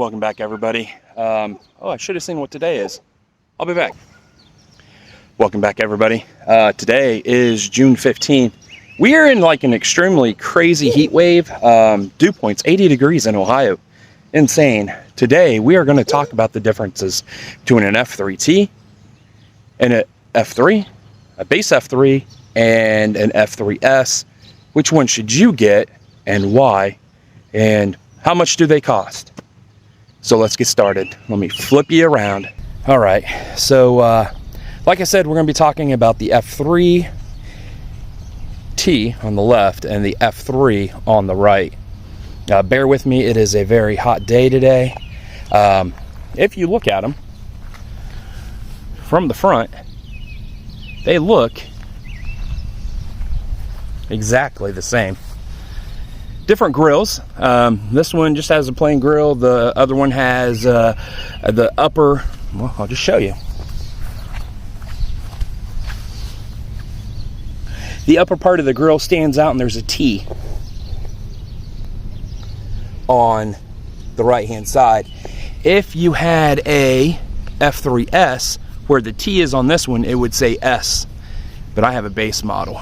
Welcome back, everybody. I should have seen what today is. I'll be back. Welcome back, everybody. Today is June 15th. We are in like an extremely crazy heat wave. Dew point's 80 degrees in Ohio. Insane. Today, we are going to talk about the differences between an F3T and an F3, a base F3, and an F3S. Which one should you get and why? And how much do they cost? So let's get started. Let me flip you around. All right, so like I said, we're going to be talking about the F3T on the left and the F3 on the right. Bear with me, it is a very hot day today. If you look at them from the front, they look exactly the same. Different grills. This one just has a plain grill. The other one has the upper, well, I'll just show you. The upper part of the grill stands out and there's a T on the right hand side. If you had a F3S where the T is on this one, it would say S, but I have a base model.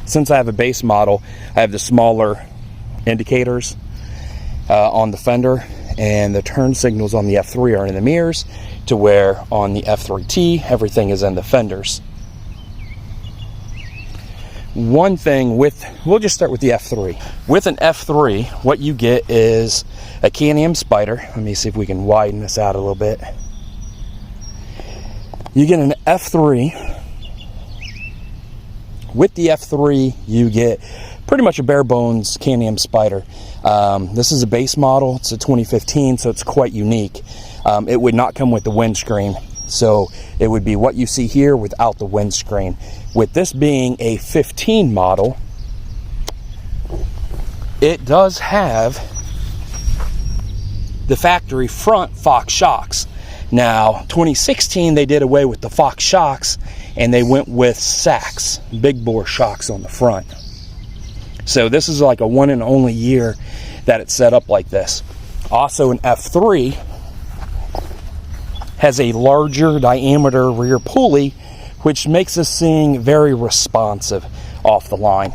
Since I have a base model, I have the smaller indicators on the fender, and the turn signals on the F3 are in the mirrors, to where on the F3T everything is in the fenders. One thing we'll just start with the F3. With an F3, what you get is a Can-Am Spyder. Let me see if we can widen this out a little bit. You get an F3. With the F3, you get pretty much a bare bones Can-Am Spyder. This is a base model. It's a 2015, so it's quite unique. It would not come with the windscreen, so it would be what you see here without the windscreen. With this being a 15 model, it does have the factory front Fox shocks. Now, 2016, they did away with the Fox shocks and they went with Sachs, big bore shocks on the front. So this is like a one and only year that it's set up like this. Also, an F3 has a larger diameter rear pulley, which makes this thing very responsive off the line.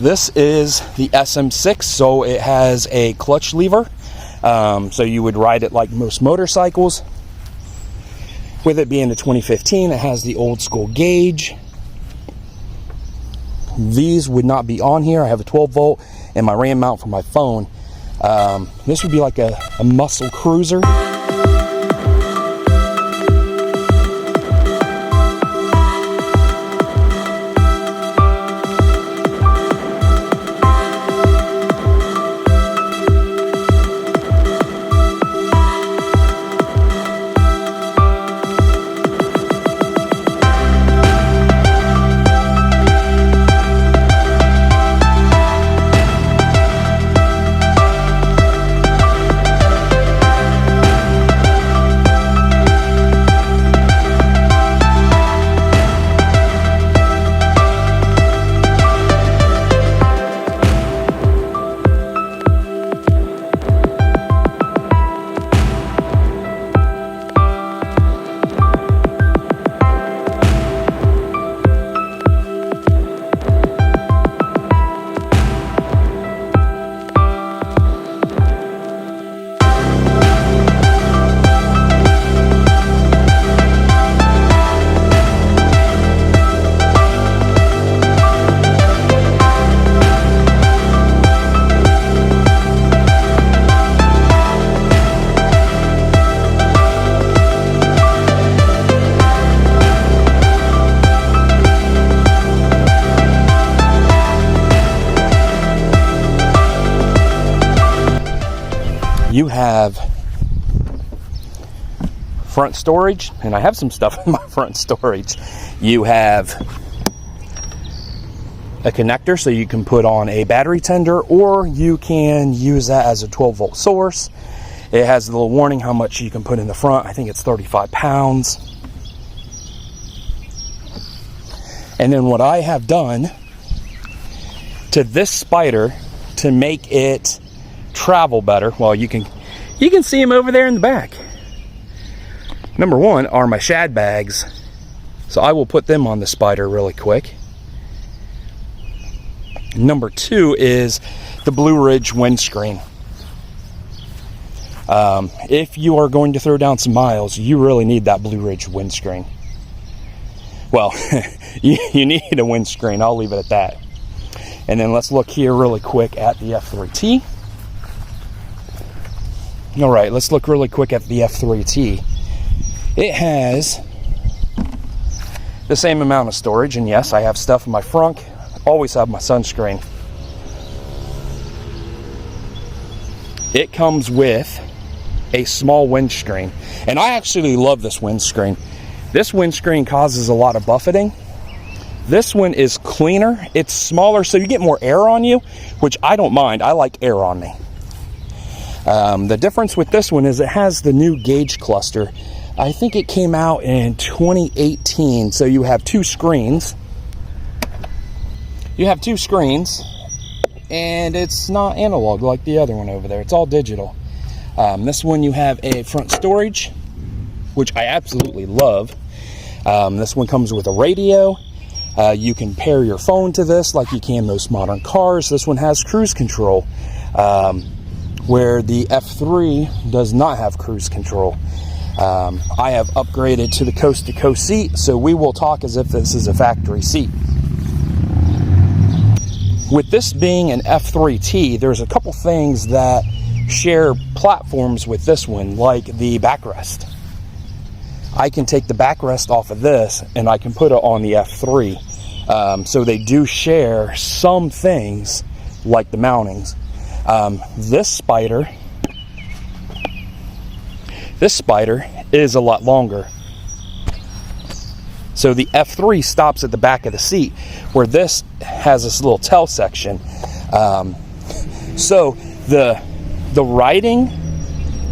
This is the SM6, so it has a clutch lever. So you would ride it like most motorcycles. With it being the 2015, it has the old school gauge. These would not be on here. I have a 12 volt and my RAM mount for my phone. This would be like a muscle cruiser. You have front storage, and I have some stuff in my front storage. You have a connector so you can put on a battery tender, or you can use that as a 12 volt source. It has a little warning how much you can put in the front. I think it's 35 pounds. And then what I have done to this Spyder to make it travel better, well, you can see them over there in the back. Number one are my shad bags. So I will put them on the Spyder really quick. Number two is the Blue Ridge windscreen. If you are going to throw down some miles, you really need that Blue Ridge windscreen. Well, you need a windscreen, I'll leave it at that. And then let's look here really quick at the F3T. All right, let's look really quick at the F3T. It has the same amount of storage, and yes, I have stuff in my frunk. Always have my sunscreen. It comes with a small windscreen, and I actually love this windscreen. This windscreen causes a lot of buffeting. This one is cleaner, it's smaller, so you get more air on you, which I don't mind. I like air on me. The difference with this one is it has the new gauge cluster. I think it came out in 2018, so you have two screens. You have two screens, and it's not analog like the other one over there. It's all digital. This one you have a front storage, which I absolutely love. This one comes with a radio. You can pair your phone to this like you can most modern cars. This one has cruise control, where the F3 does not have cruise control. I have upgraded to the coast-to-coast seat, so we will talk as if this is a factory seat. With this being an F3T, there's a couple things that share platforms with this one, like the backrest. I can take the backrest off of this and I can put it on the F3. So they do share some things like the mountings. This Spyder is a lot longer. So the F3 stops at the back of the seat, where this has this little tail section. So the riding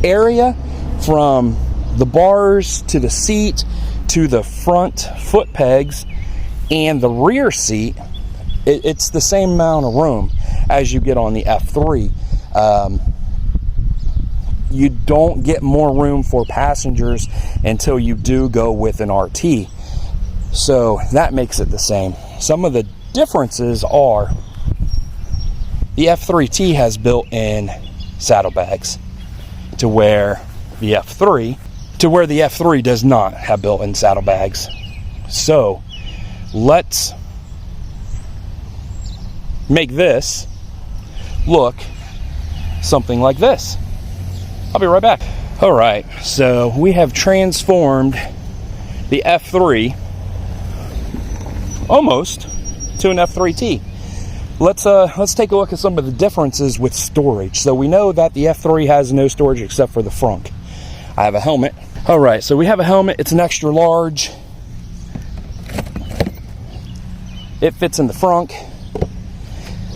area from the bars to the seat to the front foot pegs and the rear seat, it's the same amount of room as you get on the F3. You don't get more room for passengers until you do go with an RT. So that makes it the same. Some of the differences are the F3T has built-in saddlebags to where the F3 does not have built-in saddlebags. So let's make this look something like this. I'll be right back. All right, so we have transformed the F3 almost to an F3T. Let's take a look at some of the differences with storage. So we know that the F3 has no storage except for the frunk. I have a helmet. All right, so we have a helmet. It's an extra large. It fits in the frunk.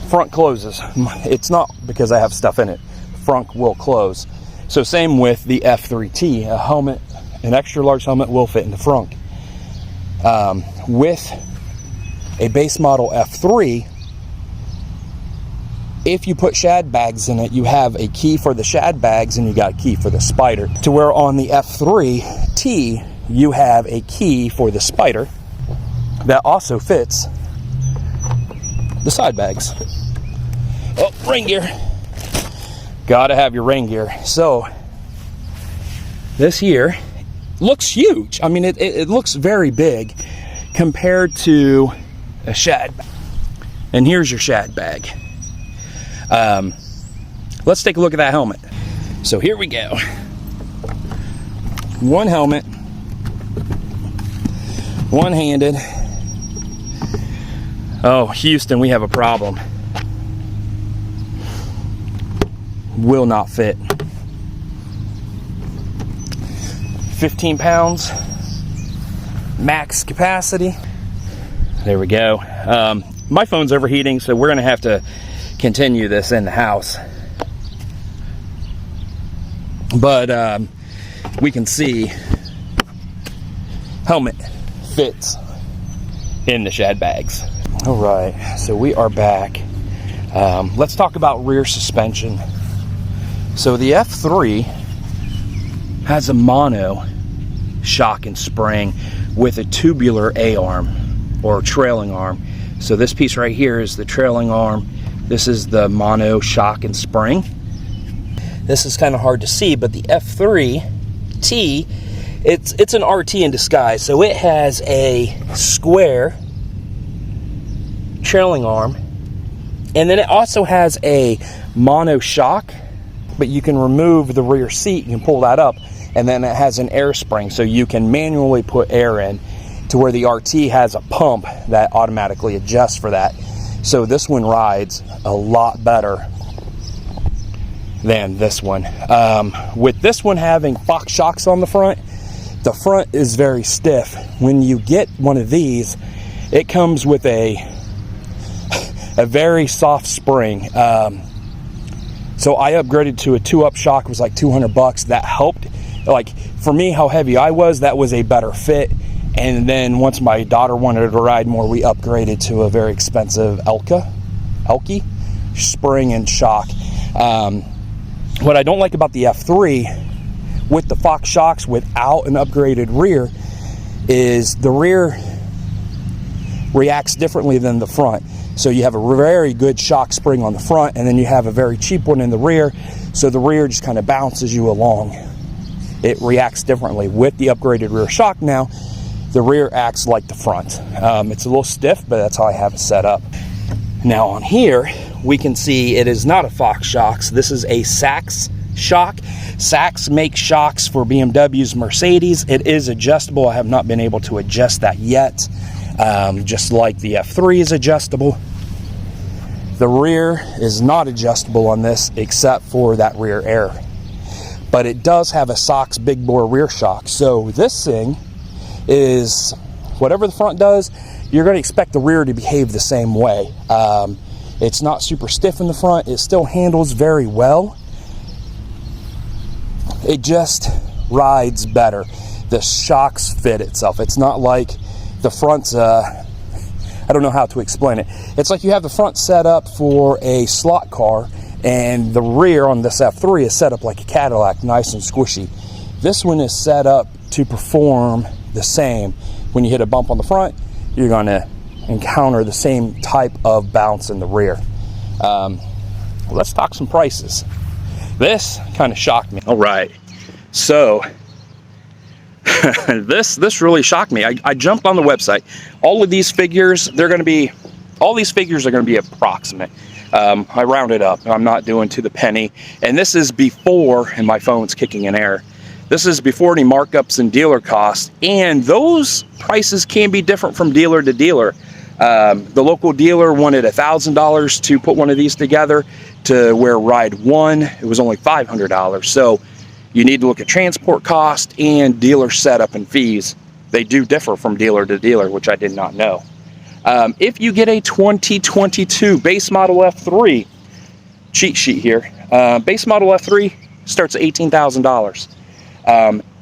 Front closes. It's not because I have stuff in it. Frunk will close. So same with the F3T. A helmet, an extra large helmet will fit in the frunk. With a base model F3, if you put shad bags in it, you have a key for the shad bags and you got a key for the Spyder. To where on the F3T, you have a key for the Spyder that also fits the side bags. Oh, rain gear. Gotta have your rain gear. So this here looks huge. I mean, it looks very big compared to a shad bag. And here's your shad bag. Let's take a look at that helmet. So here we go. One helmet, one-handed. Oh, Houston, we have a problem. Will not fit. 15 pounds, max capacity. There we go. My phone's overheating, so we're gonna have to continue this in the house. But we can see helmet fits in the shad bags. All right, so we are back. Let's talk about rear suspension. So the F3 has a mono shock and spring with a tubular A-arm or trailing arm. So this piece right here is the trailing arm. This is the mono shock and spring. This is kind of hard to see, but the F3T, it's an RT in disguise. So it has a square trailing arm, and then it also has a mono shock, but you can remove the rear seat, you can pull that up, and then it has an air spring, so you can manually put air in, to where the RT has a pump that automatically adjusts for that. So this one rides a lot better than this one. With this one having Fox shocks on the front is very stiff. When you get one of these, it comes with a very soft spring. So I upgraded to a 2-up shock. It was like $200. That helped. Like for me, how heavy I was, that was a better fit. And then once my daughter wanted to ride more, we upgraded to a very expensive Elky spring and shock. What I don't like about the F3 with the Fox shocks without an upgraded rear is the rear reacts differently than the front. So you have a very good shock spring on the front, and then you have a very cheap one in the rear. So the rear just kind of bounces you along. It reacts differently. With the upgraded rear shock now, the rear acts like the front. It's a little stiff, but that's how I have it set up. Now on here, we can see it is not a Fox shocks. This is a Sachs shock. Sachs makes shocks for BMWs, Mercedes. It is adjustable. I have not been able to adjust that yet. Just like the F3 is adjustable. The rear is not adjustable on this except for that rear air. But it does have a Sachs big bore rear shock. So this thing is, whatever the front does, you're going to expect the rear to behave the same way. It's not super stiff in the front. It still handles very well. It just rides better. The shocks fit itself. It's not like the front's, I don't know how to explain it. It's like you have the front set up for a slot car, and the rear on this F3 is set up like a Cadillac, nice and squishy. This one is set up to perform the same. When you hit a bump on the front, you're going to encounter the same type of bounce in the rear. Let's talk some prices. This kind of shocked me. All right, so this really shocked me. I jumped on the website. All of these figures, all these figures are going to be approximate. I rounded up. I'm not doing to the penny. And this is before, and my phone's kicking in air, this is before any markups and dealer costs, and those prices can be different from dealer to dealer. The local dealer wanted $1,000 to put one of these together, to where ride one, it was only $500. So you need to look at transport cost and dealer setup and fees. They do differ from dealer to dealer, which I did not know. If you get a 2022 base model F3, cheat sheet here, base model F3 starts at $18,000.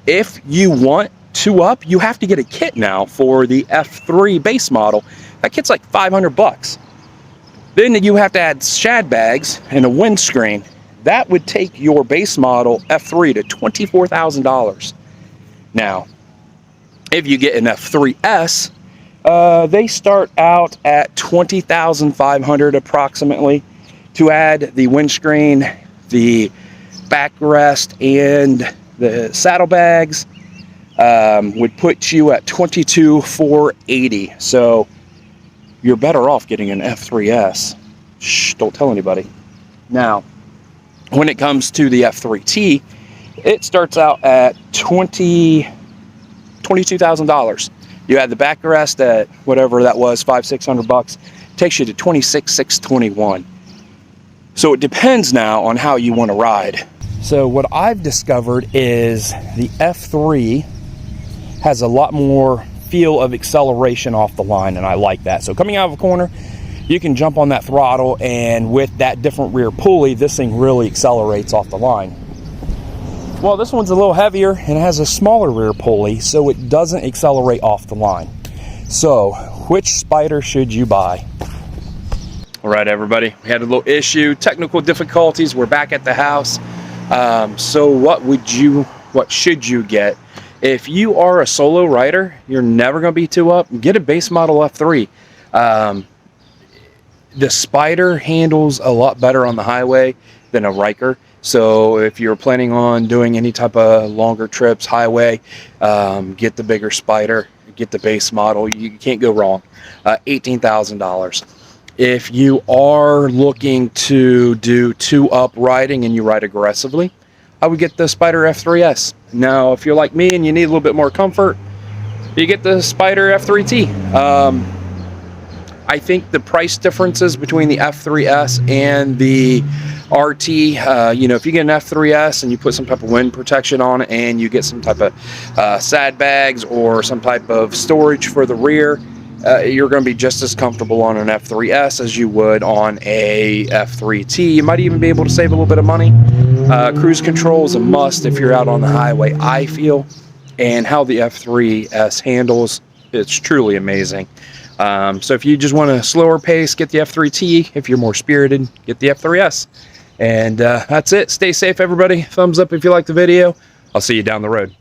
If you want 2-up, you have to get a kit now for the F3 base model. That kit's like $500. Then you have to add shad bags and a windscreen. That would take your base model F3 to $24,000. Now, if you get an F3S, they start out at $20,500 approximately. To add the windscreen, the backrest, and the saddlebags, would put you at $22,480. So you're better off getting an F3S. Shh, don't tell anybody. Now, when it comes to the F3T, it starts out at $22,000. You add the backrest at whatever that was, $500-600, takes you to $26,621. So it depends now on how you want to ride. So what I've discovered is the F3 has a lot more feel of acceleration off the line, and I like that. So coming out of a corner, you can jump on that throttle, and with that different rear pulley, this thing really accelerates off the line. Well, this one's a little heavier and it has a smaller rear pulley, so it doesn't accelerate off the line. So which Spyder should you buy? All right, everybody, we had a little issue, technical difficulties. We're back at the house. So what should you get? If you are a solo rider, you're never going to be too up, get a base model F3. The Spyder handles a lot better on the highway than a Riker. So if you're planning on doing any type of longer trips, highway, get the bigger Spyder, get the base model. You can't go wrong. $18,000. If you are looking to do 2-up riding and you ride aggressively, I would get the Spyder F3S. Now, if you're like me and you need a little bit more comfort, you get the Spyder F3T. I think the price differences between the F3S and the RT, you know, if you get an F3S and you put some type of wind protection on it and you get some type of sad bags or some type of storage for the rear, you're going to be just as comfortable on an F3S as you would on a F3T. You might even be able to save a little bit of money. Cruise control is a must if you're out on the highway, I feel, and how the F3S handles, it's truly amazing. So if you just want a slower pace, get the F3T. If you're more spirited, get the F3S. And that's it. Stay safe, everybody. Thumbs up if you like the video. I'll see you down the road.